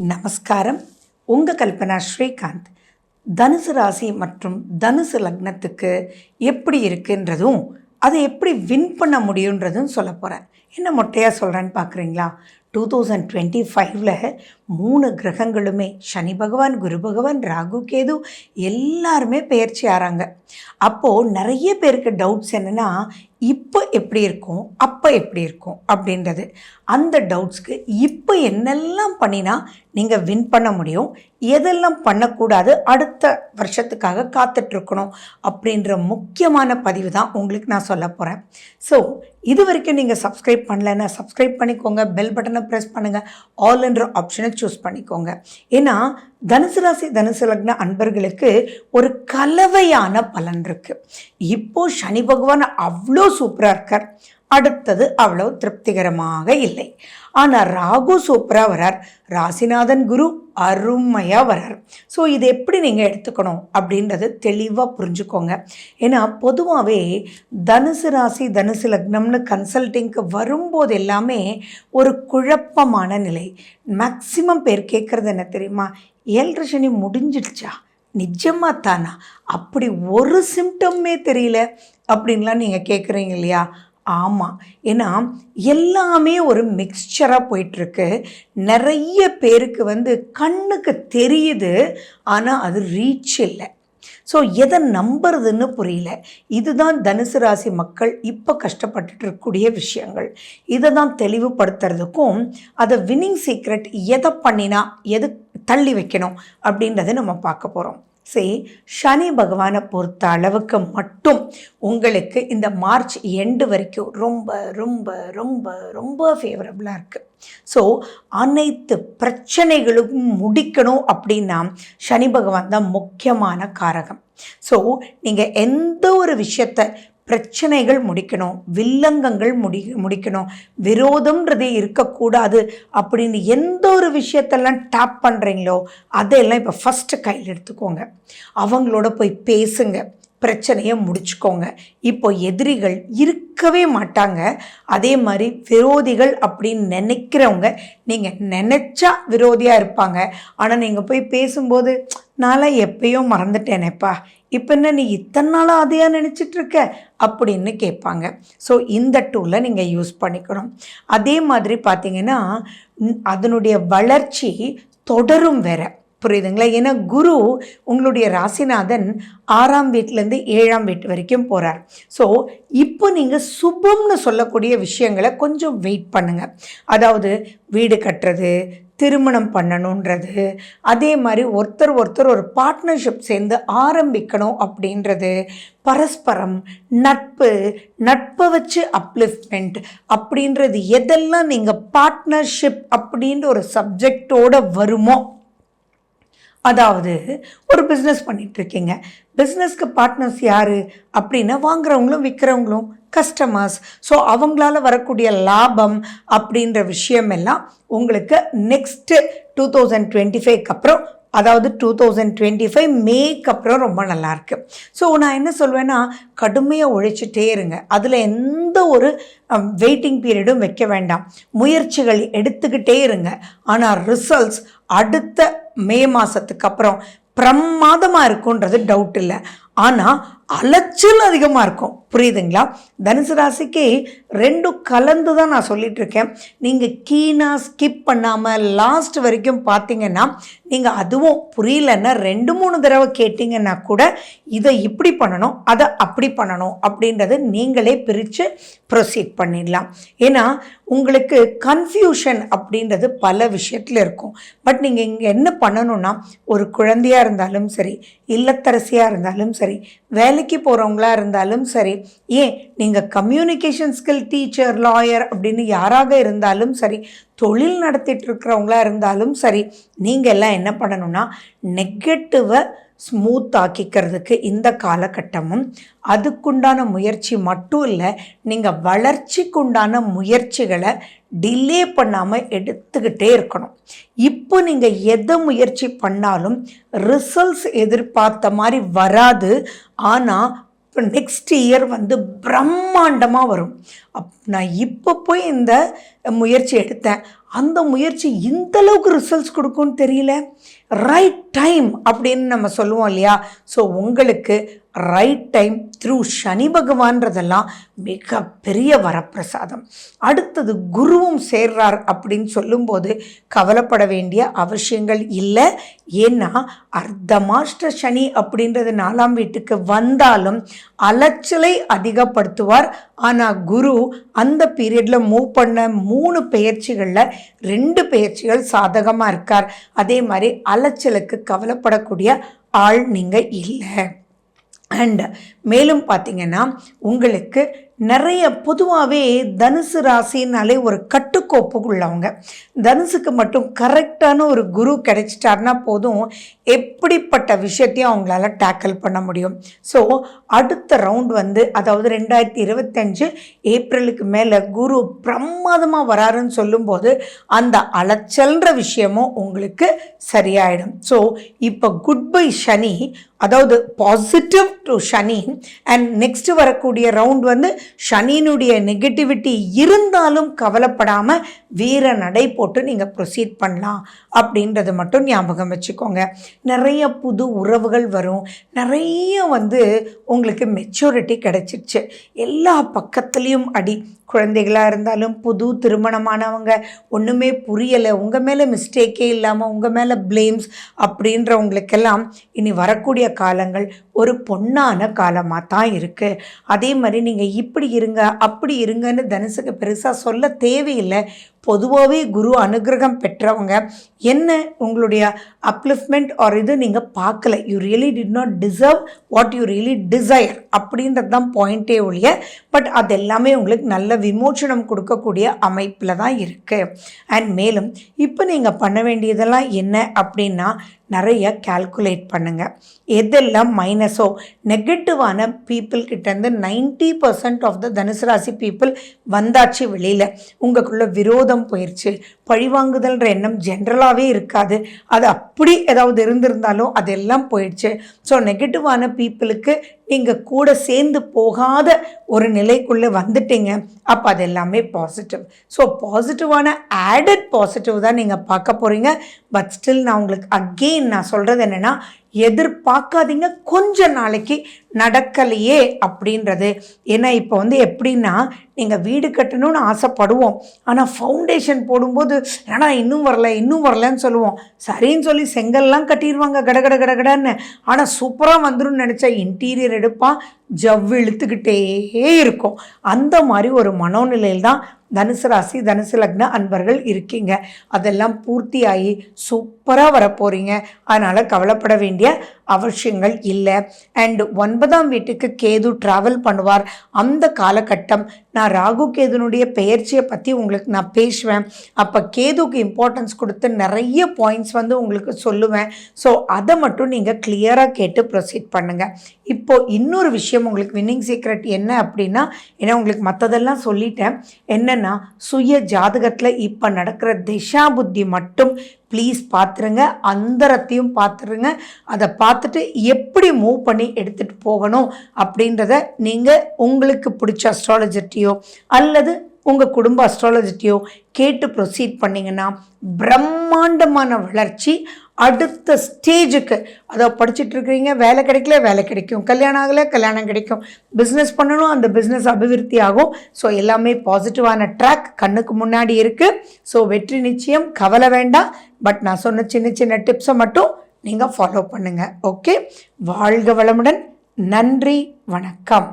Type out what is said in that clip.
நமஸ்காரம். உங்கள் கல்பனா ஸ்ரீகாந்த். தனுசு ராசி மற்றும் தனுசு லக்னத்துக்கு எப்படி இருக்குன்றதும் அதை எப்படி வின் பண்ண முடியுன்றதும் சொல்ல போகிறேன். என்ன மொட்டையாக சொல்கிறேன்னு பார்க்குறீங்களா? 2025 3 கிரகங்களுமே சனி பகவான், குரு பகவான், ராகு கேது எல்லாருமே பெயர்ச்சி ஆகிறாங்க. அப்போது நிறைய பேருக்கு டவுட்ஸ் என்னென்னா, இப்போ எப்படி இருக்கும், அப்போ எப்படி இருக்கும் அப்படின்றது. அந்த டவுட்ஸ்க்கு இப்போ என்னெல்லாம் பண்ணினா நீங்கள் வின் பண்ண முடியும், எதெல்லாம் பண்ணக்கூடாது, அடுத்த வருஷத்துக்காக காத்துட்ருக்கணும் அப்படின்ற முக்கியமான பதிவு தான் உங்களுக்கு நான் சொல்ல போகிறேன். ஸோ இது வரைக்கும் நீங்கள் சப்ஸ்கிரைப் பண்ணலைன்னா சப்ஸ்கிரைப் பண்ணிக்கோங்க, பெல் பட்டனை ப்ரெஸ் பண்ணுங்கள், ஆல் என்ற ஆப்ஷனை சூஸ் பண்ணிக்கோங்க. ஏன்னா தனுசு ராசி தனுசு லக்ன அன்பர்களுக்கு ஒரு கலவையான பலன் இருக்குது. இப்போது சனி பகவான் அவ்வளோ சூப்பராக இருக்கார், அடுத்தது அவ்வளோ திருப்திகரமாக இல்லை. ஆனால் ராகு சூப்பராக வரார், ராசிநாதன் குரு அருமையாக வரார். ஸோ இது எப்படி நீங்கள் எடுத்துக்கணும் அப்படின்றது தெளிவாக புரிஞ்சுக்கோங்க. ஏன்னா பொதுவாகவே தனுசு ராசி தனுசு லக்னம்னு கன்சல்டிங்க்கு வரும்போது எல்லாமே ஒரு குழப்பமான நிலை. மேக்சிமம் பேர் கேட்குறது என்ன தெரியுமா? 7 சனி முடிஞ்சிடுச்சா, நிஜமாக தானா, அப்படி ஒரு சிம்டம்மே தெரியல அப்படின்லாம் நீங்கள் கேட்குறீங்க இல்லையா? ஆமாம். ஏன்னா எல்லாமே ஒரு மிக்சராக போயிட்டுருக்கு. நிறைய பேருக்கு கண்ணுக்கு தெரியுது, ஆனால் அது ரீச் இல்லை. ஸோ எதை நம்புறதுன்னு புரியல. இதுதான் தனுசு ராசி மக்கள் இப்போ கஷ்டப்பட்டுட்டு இருக்கக்கூடிய விஷயங்கள். இதை தான் தெளிவுபடுத்துறதுக்கும் அதை வின்னிங் சீக்ரெட் எதை பண்ணினா எது தள்ளி வைக்கணும் அப்படின்றத நம்ம பார்க்க போகிறோம். சரி, சனி பகவானை பொறுத்த அளவுக்கு மட்டும் உங்களுக்கு இந்த மார்ச் எண்டு வரைக்கும் ரொம்ப ரொம்ப ரொம்ப ரொம்ப ஃபேவரபுளாக இருக்குது. ஸோ அனைத்து பிரச்சனைகளும் முடிக்கணும் அப்படின்னா சனி பகவான் தான் முக்கியமான காரகம். ஸோ நீங்கள் எந்த ஒரு விஷயத்தை பிரச்சனைகள் முடிக்கணும், வில்லங்கங்கள் முடிக்கணும், விரோதம்ன்றதே இருக்கக்கூடாது அப்படின்னு எந்த ஒரு விஷயத்தெல்லாம் டேப் பண்ணுறீங்களோ அதையெல்லாம் இப்போ ஃபஸ்ட்டு கையில் எடுத்துக்கோங்க. அவங்களோட போய் பேசுங்க, பிரச்சனையை முடிச்சுக்கோங்க. இப்போ எதிரிகள் இருக்கவே மாட்டாங்க. அதே மாதிரி விரோதிகள் அப்படின்னு நினைக்கிறவங்க நீங்கள் நினச்சா விரோதியாக இருப்பாங்க. ஆனால் நீங்கள் போய் பேசும்போது நான்லாம் எப்பயோ மறந்துட்டேனேப்பா, இப்போ என்ன நீ இத்தனை நாளாக அதையா நினச்சிட்ருக்க அப்படின்னு கேட்பாங்க. ஸோ இந்த டூலை நீங்கள் யூஸ் பண்ணிக்கணும். அதே மாதிரி பார்த்தீங்கன்னா அதனுடைய வளர்ச்சி தொடரும் வேற, புரியுதுங்களா? ஏன்னா குரு உங்களுடைய ராசிநாதன் 6ஆம் வீட்டிலேருந்து 7ஆம் வீட்டு வரைக்கும் போகிறார். ஸோ இப்போ நீங்கள் சுபம்னு சொல்லக்கூடிய விஷயங்களை கொஞ்சம் வெயிட் பண்ணுங்கள். அதாவது வீடு கட்டுறது, திருமணம் பண்ணணுன்றது, அதே மாதிரி ஒருத்தர் ஒரு பார்ட்னர்ஷிப் சேர்ந்து ஆரம்பிக்கணும் அப்படின்றது, பரஸ்பரம் நட்பை வச்சு அப்லிஃப்ட்மெண்ட் அப்படின்றது எதெல்லாம் நீங்கள் பார்ட்னர்ஷிப் அப்படின்ற ஒரு சப்ஜெக்டோடு வருமோ, அதாவது ஒரு பிஸ்னஸ் பண்ணிகிட்ருக்கீங்க, பிஸ்னஸ்க்கு பார்ட்னர்ஸ் யார் அப்படின்னா வாங்குறவங்களும் விற்கிறவங்களும் கஸ்டமர்ஸ். ஸோ அவங்களால வரக்கூடிய லாபம் அப்படின்ற விஷயமெல்லாம் உங்களுக்கு நெக்ஸ்ட்டு 2025க்கு அப்புறம், அதாவது 2025 மேக்கு அப்புறம் ரொம்ப நல்லாயிருக்கு. ஸோ நான் என்ன சொல்வேன்னா, கடுமையாக உழைச்சிட்டே இருங்க. அதில் எந்த ஒரு வெயிட்டிங் பீரியடும் வைக்க வேண்டாம். முயற்சிகள் எடுத்துக்கிட்டே இருங்க. ஆனால் ரிசல்ட்ஸ் அடுத்த மே மாதத்துக்கு அப்புறம் பிரமாதமாக இருக்குன்றது டவுட் இல்லை. ஆனால் அலைச்சல் அதிகமாக இருக்கும், புரியுதுங்களா? தனுசு ராசிக்கு 2 கலந்து தான் நான் சொல்லிகிட்ருக்கேன். நீங்கள் கீனாக ஸ்கிப் பண்ணாமல் லாஸ்ட் வரைக்கும் பார்த்தீங்கன்னா, நீங்கள் அதுவும் புரியலன்னா 2-3 தடவை கேட்டிங்கன்னா கூட இதை இப்படி பண்ணணும், அதை அப்படி பண்ணணும் அப்படின்றது நீங்களே பிரித்து ப்ரொசீட் பண்ணிடலாம். ஏன்னா உங்களுக்கு கன்ஃபியூஷன் அப்படின்றது பல விஷயத்தில் இருக்கும். பட் நீங்கள் இங்கே என்ன பண்ணணும்னா, ஒரு குழந்தையாக இருந்தாலும் சரி, இல்லத்தரசியாக இருந்தாலும் சரி, வேலைக்கு போகிறவங்களா இருந்தாலும் சரி, ஏன் நீங்கள் கம்யூனிகேஷன் ஸ்கில் டீச்சர், லாயர் அப்படின்னு யாராக இருந்தாலும் சரி, தொழில் நடத்திட்டு இருக்கிறவங்களா இருந்தாலும் சரி, நீங்கள் எல்லாம் என்ன பண்ணணும்னா நெகட்டிவை ஸ்மூத் ஆக்கிக்கிறதுக்கு இந்த காலகட்டமும் அதுக்குண்டான முயற்சி மட்டும் இல்லை, நீங்கள் வளர்ச்சிக்குண்டான முயற்சிகளை டிலே பண்ணாமல் எடுத்துக்கிட்டே இருக்கணும். இப்போ நீங்கள் எதை முயற்சி பண்ணாலும் ரிசல்ட்ஸ் எதிர்பார்த்த மாதிரி வராது. ஆனால் இப்போ நெக்ஸ்ட் இயர் பிரம்மாண்டமாக வரும். நான் இப்போ போய் இந்த முயற்சி எடுத்தேன், அந்த முயற்சி இந்த அளவுக்கு ரிசல்ட்ஸ் கொடுக்கும்னு தெரியல. ரைட் டைம் அப்படின்னு நம்ம சொல்லுவோம் இல்லையா? ஸோ உங்களுக்கு ரைட் டைம் த்ரூ சனி பகவான்றதெல்லாம் மிகப்பெரிய வரப்பிரசாதம். அடுத்தது குருவும் சேர்றார் அப்படின்னு சொல்லும்போது கவலைப்பட வேண்டிய அவசியங்கள் இல்லை. ஏன்னா அர்த்தமாஷ்ட சனி அப்படின்றது 4ஆம் வீட்டுக்கு வந்தாலும் அலைச்சலை அதிகப்படுத்துவார். ஆனால் குரு அந்த பீரியடில் மூவ் பண்ண 3 பெயர்ச்சிகளில் 2 பெயர்ச்சிகள் சாதகமாக இருக்கார். அதே மாதிரி அலைச்சலுக்கு கவலைப்படக்கூடிய ஆள் நீங்கள் இல்லை. அண்ட் மேலும் பார்த்தீங்கன்னா உங்களுக்கு நிறைய பொதுவாகவே தனுசு ராசினாலே ஒரு கட்டுக்கோப்பு உள்ளவங்க. தனுசுக்கு மட்டும் கரெக்டான ஒரு குரு கிடைச்சிட்டாருன்னா போதும், எப்படிப்பட்ட விஷயத்தையும் அவங்களால டேக்கிள் பண்ண முடியும். ஸோ அடுத்த ரவுண்ட் அதாவது 2025 ஏப்ரலுக்கு மேலே குரு பிரமாதமாக வராருன்னு சொல்லும்போது அந்த அலைச்சல்ன்ற விஷயமும் உங்களுக்கு சரியாயிடும். ஸோ இப்போ குட் பை சனி, அதாவது positive to Shani. And next வரக்கூடிய ரவுண்ட் சனியினுடைய நெகட்டிவிட்டி இருந்தாலும் கவலைப்படாமல் வீர நடை போட்டு நீங்கள் ப்ரொசீட் பண்ணலாம் அப்படின்றது மட்டும் ஞாபகம் வச்சுக்கோங்க. நிறைய புது உறவுகள் வரும். நிறைய உங்களுக்கு மெச்சூரிட்டி கிடைச்சிருச்சு. எல்லா பக்கத்துலேயும் அடி. குழந்தைகளாக இருந்தாலும் புது திருமணமானவங்க, ஒன்றுமே புரியலை, உங்கள் மேலே மிஸ்டேக்கே இல்லாமல் உங்கள் மேலே ப்ளேம்ஸ் அப்படின்றவங்களுக்கெல்லாம் இனி வரக்கூடிய காலங்கள் ஒரு பொன்னான காலமாக தான் இருக்குது. அதே மாதிரி நீங்கள் இப்படி இருங்க அப்படி இருங்கன்னு தனுசுக்கு பெருசாக சொல்ல தேவையில்லை. பொதுவாகவே குரு அனுகிரகம் பெற்றவங்க என்ன உங்களுடைய அப்லிஃப்ட்மெண்ட் ஆர் இது நீங்கள் பார்க்கல. You really did not deserve what you really desire அப்படின்றது தான் பாயிண்டே ஒழிய, பட் அது எல்லாமே உங்களுக்கு நல்ல விமோச்சனம் கொடுக்கக்கூடிய அமைப்பில் தான் இருக்குது. அண்ட் மேலும் இப்போ நீங்கள் பண்ண வேண்டியதெல்லாம் என்ன அப்படின்னா, நிறைய கால்குலேட் பண்ணுங்கள். எதெல்லாம் மைனஸோ நெகட்டிவான பீப்புள்கிட்டேருந்து 90% ஆஃப் த தனுசு ராசி பீப்புள் வந்தாச்சு வெளியில். உங்களுக்குள்ள விரோதம் போயிடுச்சு, பழிவாங்குதல்ன்ற எண்ணம் ஜென்ரலாகவே இருக்காது. அது அப்படி ஏதாவது இருந்திருந்தாலும் அதெல்லாம் போயிடுச்சு. ஸோ நெகட்டிவான பீப்புளுக்கு நீங்கள் கூட சேர்ந்து போகாத ஒரு நிலைக்குள்ளே வந்துட்டீங்க. அப்போ அது எல்லாமே பாசிட்டிவ். ஸோ பாசிட்டிவான ஆடட் பாசிட்டிவ் தான் நீங்கள் பார்க்க போகிறீங்க. பட் ஸ்டில் நான் உங்களுக்கு அகெயின் நான் சொல்கிறது என்னென்னா, எதிர்பார்க்காதீங்க கொஞ்ச நாளைக்கு நடக்கலையே அப்படின்றது. ஏன்னா இப்போ எப்படின்னா, நீங்கள் வீடு கட்டணும்னு ஆசைப்படுவோம், ஆனால் ஃபவுண்டேஷன் போடும்போது ஏன்னா இன்னும் வரலன்னு சொல்லுவோம். சரின்னு சொல்லி செங்கல்லாம் கட்டிடுவாங்க கடகடன்னு. ஆனால் சூப்பராக வந்துடும் நினச்சா இன்டீரியர் எடுப்பான், ஜவ்வு இழுத்துக்கிட்டே இருக்கும். அந்த மாதிரி ஒரு மனோநிலையில் தான் தனுசு ராசி தனுசு லக்ன அன்பர்கள் இருக்கீங்க. அதெல்லாம் பூர்த்தியாகி சூப்பராக வரப்போகிறீங்க. அதனால் கவலைப்பட வேண்டிய அவசியங்கள் இல்லை. அண்ட் 9ஆம் வீட்டுக்கு கேது ட்ராவல் பண்ணுவார். அந்த காலகட்டம் நான் ராகு கேதுனுடைய பெயர்ச்சியை பற்றி உங்களுக்கு நான் பேசுவேன். அப்போ கேதுக்கு இம்பார்ட்டன்ஸ் கொடுத்து நிறைய பாயிண்ட்ஸ் உங்களுக்கு சொல்லுவேன். ஸோ அதை மட்டும் நீங்கள் கிளியராக கேட்டு ப்ரொசீட் பண்ணுங்கள். இப்போது இன்னொரு விஷயம் உங்களுக்கு வின்னிங் சீக்ரெட் என்ன அப்படின்னா, ஏன்னா உங்களுக்கு மற்றதெல்லாம் சொல்லிட்டேன். என்னென்னா, சுய ஜாதகத்தில் இப்போ நடக்கிற திசா புத்தி மட்டும் ப்ளீஸ் பார்த்துருங்க, அந்தரத்தையும் பார்த்துருங்க. அதை பார்த்துட்டு எப்படி மூவ் பண்ணி எடுத்துகிட்டு போகணும் அப்படின்றத நீங்கள் உங்களுக்கு பிடிச்ச அஸ்ட்ராலஜர்ட்டையோ அல்லது உங்கள் குடும்ப அஸ்ட்ராலஜர்ட்டையோ கேட்டு ப்ரொசீட் பண்ணிங்கன்னா பிரம்மாண்டமான வளர்ச்சி. அடுத்த ஸ்டேஜுக்கு, அதாவது படிச்சுட்டு இருக்கிறீங்க, வேலை கிடைக்கல வேலை கிடைக்கும், கல்யாணம் ஆகலை கல்யாணம் கிடைக்கும், பிஸ்னஸ் பண்ணணும் அந்த பிஸ்னஸ் அபிவிருத்தி ஆகும். ஸோ எல்லாமே பாசிட்டிவான ட்ராக் கண்ணுக்கு முன்னாடி இருக்குது. ஸோ வெற்றி நிச்சயம், கவலை வேண்டாம். பட் நான் சொன்ன சின்ன சின்ன டிப்ஸை மட்டும் நீங்கள் ஃபாலோ பண்ணுங்கள். ஓகே, வாழ்க வளமுடன். நன்றி, வணக்கம்.